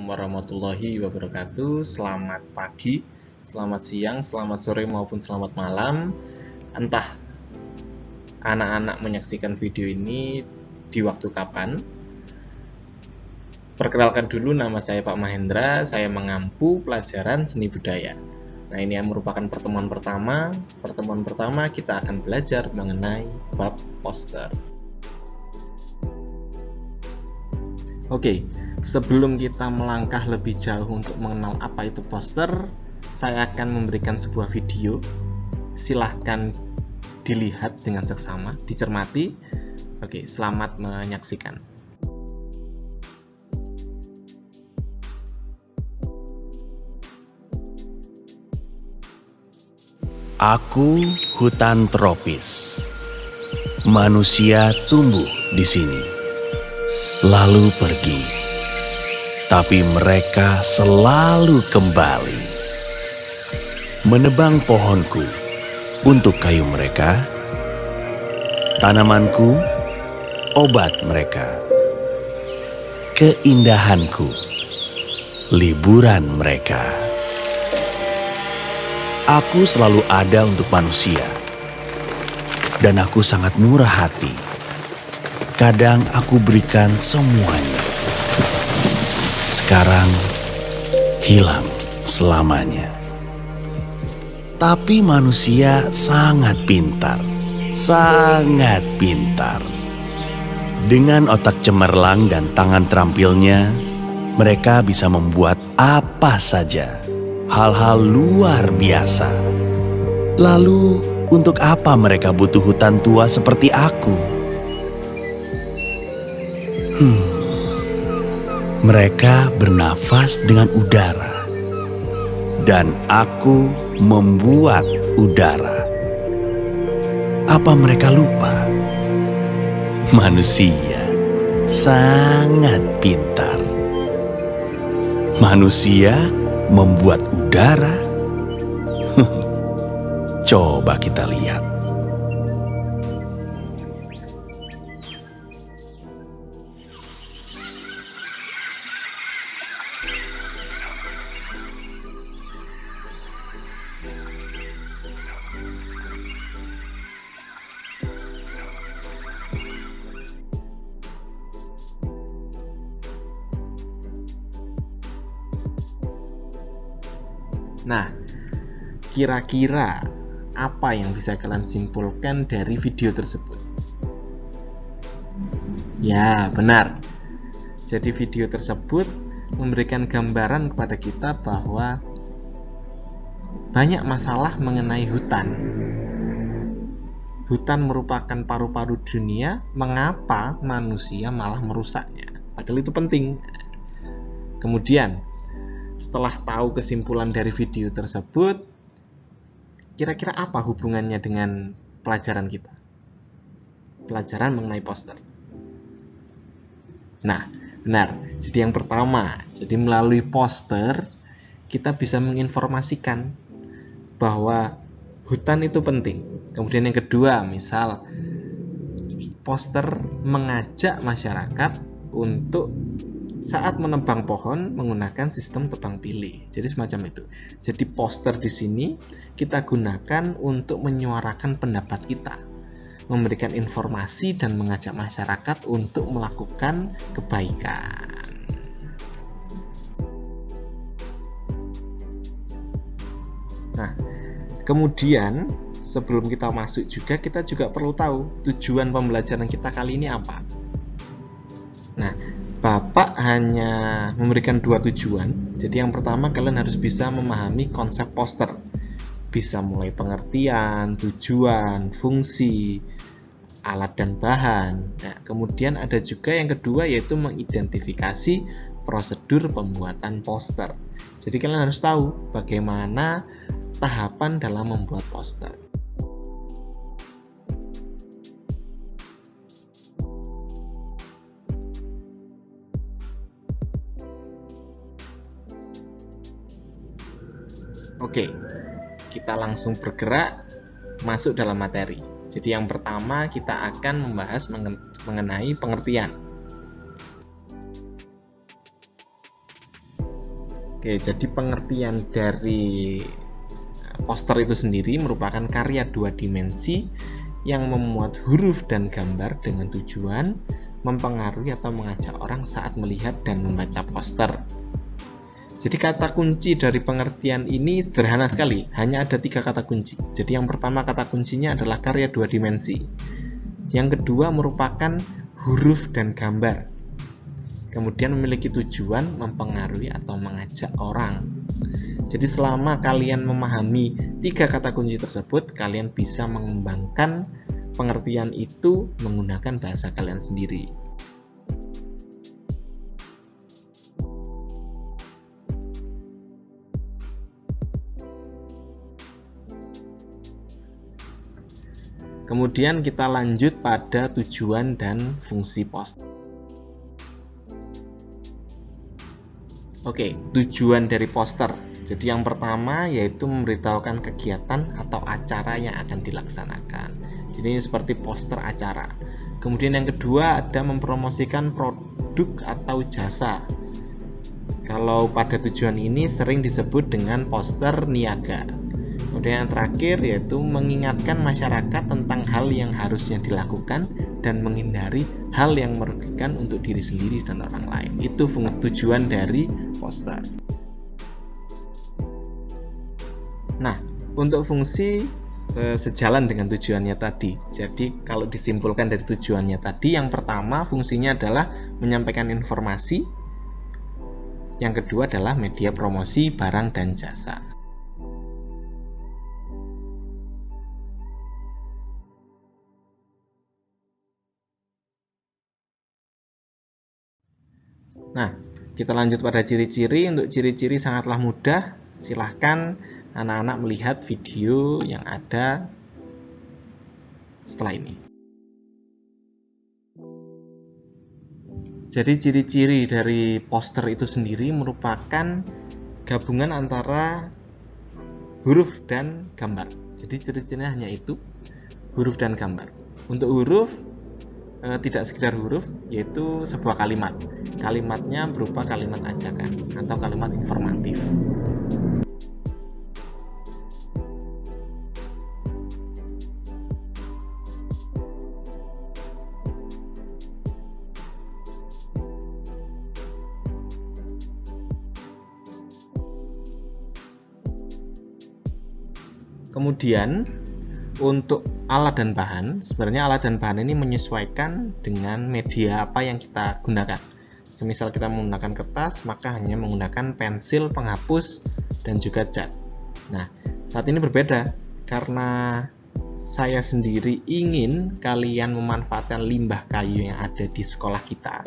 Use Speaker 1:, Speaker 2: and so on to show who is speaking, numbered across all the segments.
Speaker 1: warahmatullahi wabarakatuh. Selamat pagi, selamat siang, selamat sore maupun selamat malam. Entah anak-anak menyaksikan video ini di waktu kapan. Perkenalkan dulu, nama saya Pak Mahendra. Saya mengampu pelajaran seni budaya. Nah, ini yang merupakan pertemuan pertama. Pertemuan pertama kita akan belajar mengenai bab poster. Oke, sebelum kita melangkah lebih jauh untuk mengenal apa itu poster, saya akan memberikan sebuah video. Silahkan dilihat dengan seksama, dicermati. Oke, selamat menyaksikan.
Speaker 2: Aku hutan tropis. Manusia tumbuh di sini, lalu pergi. Tapi mereka selalu kembali. Menebang pohonku untuk kayu mereka, tanamanku, obat mereka, keindahanku, liburan mereka. Aku selalu ada untuk manusia, dan aku sangat murah hati. Kadang aku berikan semuanya. Sekarang hilang selamanya. Tapi manusia sangat pintar, sangat pintar. Dengan otak cemerlang dan tangan terampilnya, mereka bisa membuat apa saja. Hal-hal luar biasa. Lalu, untuk apa mereka butuh hutan tua seperti aku? Mereka bernafas dengan udara, dan aku membuat udara. Apa mereka lupa? Manusia sangat pintar. Manusia membuat udara. Coba kita lihat.
Speaker 1: Nah, kira-kira apa yang bisa kalian simpulkan dari video tersebut? Ya, benar. Jadi video tersebut memberikan gambaran kepada kita bahwa banyak masalah mengenai hutan. Hutan merupakan paru-paru dunia, mengapa manusia malah merusaknya? Padahal itu penting. Kemudian, setelah tahu kesimpulan dari video tersebut, kira-kira apa hubungannya dengan pelajaran kita? Pelajaran mengenai poster. Nah, benar. Jadi yang pertama, jadi melalui poster kita bisa menginformasikan bahwa hutan itu penting. Kemudian yang kedua, misal poster mengajak masyarakat untuk saat menebang pohon menggunakan sistem tebang pilih. Jadi semacam itu. Jadi poster di sini kita gunakan untuk menyuarakan pendapat kita, memberikan informasi dan mengajak masyarakat untuk melakukan kebaikan. Nah, kemudian sebelum kita masuk juga, kita juga perlu tahu tujuan pembelajaran kita kali ini apa. Nah, Bapak hanya memberikan dua tujuan. Jadi yang pertama, kalian harus bisa memahami konsep poster. Bisa mulai pengertian, tujuan, fungsi, alat dan bahan. Nah, kemudian ada juga yang kedua, yaitu mengidentifikasi prosedur pembuatan poster. Jadi kalian harus tahu bagaimana tahapan dalam membuat poster. Oke, kita langsung bergerak masuk dalam materi. Jadi yang pertama kita akan membahas mengenai pengertian. Oke, jadi pengertian dari poster itu sendiri merupakan karya 2 dimensi yang memuat huruf dan gambar dengan tujuan mempengaruhi atau mengajak orang saat melihat dan membaca poster. Jadi kata kunci dari pengertian ini sederhana sekali, hanya ada 3 kata kunci. Jadi yang pertama kata kuncinya adalah karya 2 dimensi. Yang kedua merupakan huruf dan gambar. Kemudian memiliki tujuan mempengaruhi atau mengajak orang. Jadi selama kalian memahami 3 kata kunci tersebut, kalian bisa mengembangkan pengertian itu menggunakan bahasa kalian sendiri. Kemudian kita lanjut pada tujuan dan fungsi poster. Oke, tujuan dari poster. Jadi yang pertama yaitu memberitahukan kegiatan atau acara yang akan dilaksanakan. Jadi ini seperti poster acara. Kemudian yang kedua ada mempromosikan produk atau jasa. Kalau pada tujuan ini sering disebut dengan poster niaga. Kemudian yang terakhir yaitu mengingatkan masyarakat tentang hal yang harusnya dilakukan dan menghindari hal yang merugikan untuk diri sendiri dan orang lain. Itu tujuan dari poster. Nah, untuk fungsi sejalan dengan tujuannya tadi. Jadi kalau disimpulkan dari tujuannya tadi, yang pertama fungsinya adalah menyampaikan informasi. Yang kedua adalah media promosi barang dan jasa. Nah, kita lanjut pada ciri-ciri. Untuk ciri-ciri sangatlah mudah. Silahkan anak-anak melihat video yang ada setelah ini. Jadi ciri-ciri dari poster itu sendiri merupakan gabungan antara huruf dan gambar. Jadi ciri-cirinya hanya itu, huruf dan gambar. Untuk huruf, tidak sekedar huruf, yaitu sebuah kalimat. Kalimatnya berupa kalimat ajakan atau kalimat informatif. Kemudian untuk alat dan bahan, sebenarnya alat dan bahan ini menyesuaikan dengan media apa yang kita gunakan. Semisal kita menggunakan kertas, maka hanya menggunakan pensil, penghapus, dan juga cat. Nah, saat ini berbeda karena saya sendiri ingin kalian memanfaatkan limbah kayu yang ada di sekolah kita.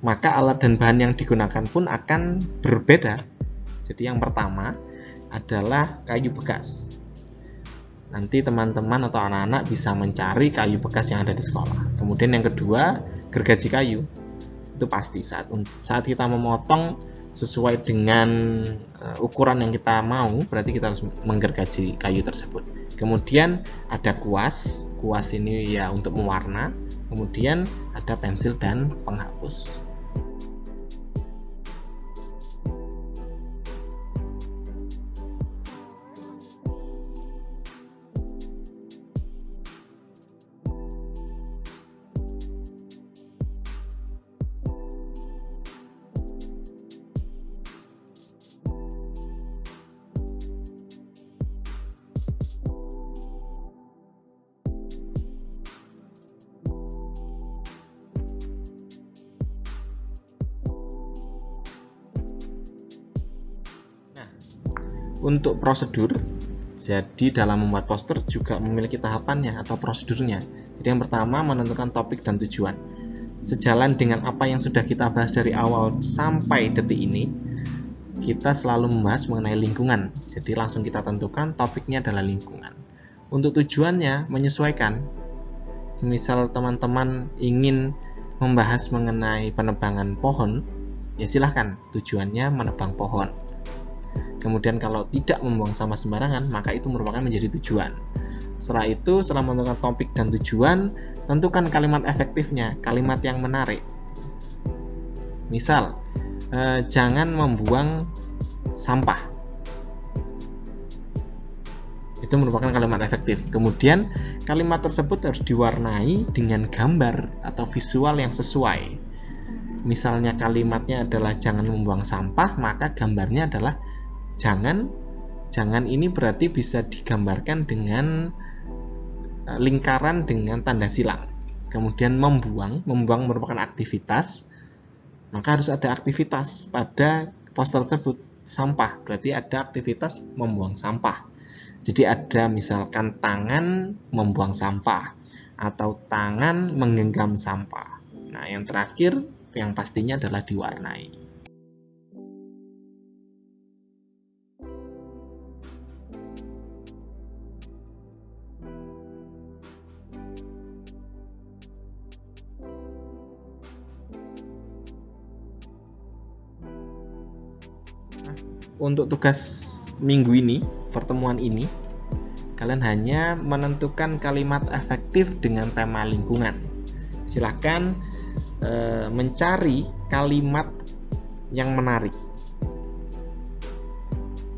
Speaker 1: Maka alat dan bahan yang digunakan pun akan berbeda. Jadi yang pertama adalah kayu bekas. Nanti teman-teman atau anak-anak bisa mencari kayu bekas yang ada di sekolah. Kemudian yang kedua, gergaji kayu. Itu pasti saat kita memotong sesuai dengan ukuran yang kita mau, berarti kita harus menggergaji kayu tersebut. Kemudian ada kuas. Kuas ini ya untuk mewarna. Kemudian ada pensil dan penghapus. Untuk prosedur, jadi dalam membuat poster juga memiliki tahapannya atau prosedurnya. Jadi yang pertama menentukan topik dan tujuan. Sejalan dengan apa yang sudah kita bahas dari awal sampai detik ini, kita selalu membahas mengenai lingkungan. Jadi langsung kita tentukan topiknya adalah lingkungan. Untuk tujuannya menyesuaikan. Semisal teman-teman ingin membahas mengenai penebangan pohon, ya silahkan tujuannya menebang pohon. Kemudian kalau tidak membuang sampah sembarangan, maka itu merupakan menjadi tujuan. Setelah itu, setelah menentukan topik dan tujuan, tentukan kalimat efektifnya, kalimat yang menarik. Misal, jangan membuang sampah. Itu merupakan kalimat efektif. Kemudian kalimat tersebut harus diwarnai dengan gambar atau visual yang sesuai. Misalnya kalimatnya adalah jangan membuang sampah, maka gambarnya adalah jangan ini berarti bisa digambarkan dengan lingkaran dengan tanda silang. Kemudian membuang merupakan aktivitas, maka harus ada aktivitas pada poster tersebut. Sampah berarti ada aktivitas membuang sampah. Jadi ada misalkan tangan membuang sampah atau tangan menggenggam sampah. Nah, yang terakhir yang pastinya adalah diwarnai. Nah, untuk tugas minggu ini, pertemuan ini, kalian hanya menentukan kalimat efektif dengan tema lingkungan. Silahkan mencari kalimat yang menarik.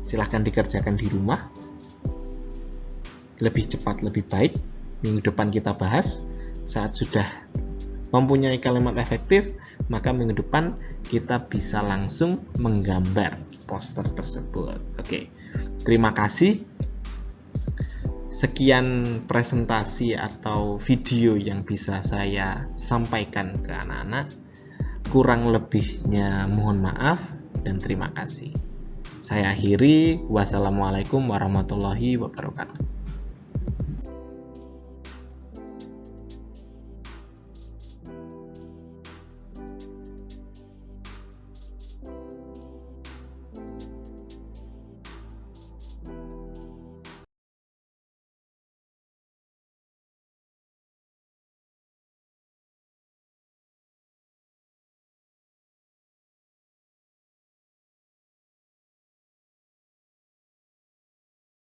Speaker 1: Silahkan dikerjakan di rumah. Lebih cepat lebih baik. Minggu depan kita bahas. Saat sudah mempunyai kalimat efektif, maka minggu depan kita bisa langsung menggambar poster tersebut. Oke, terima kasih. Sekian presentasi atau video yang bisa saya sampaikan ke anak-anak. Kurang lebihnya mohon maaf dan terima kasih. Saya akhiri. Wassalamualaikum warahmatullahi wabarakatuh.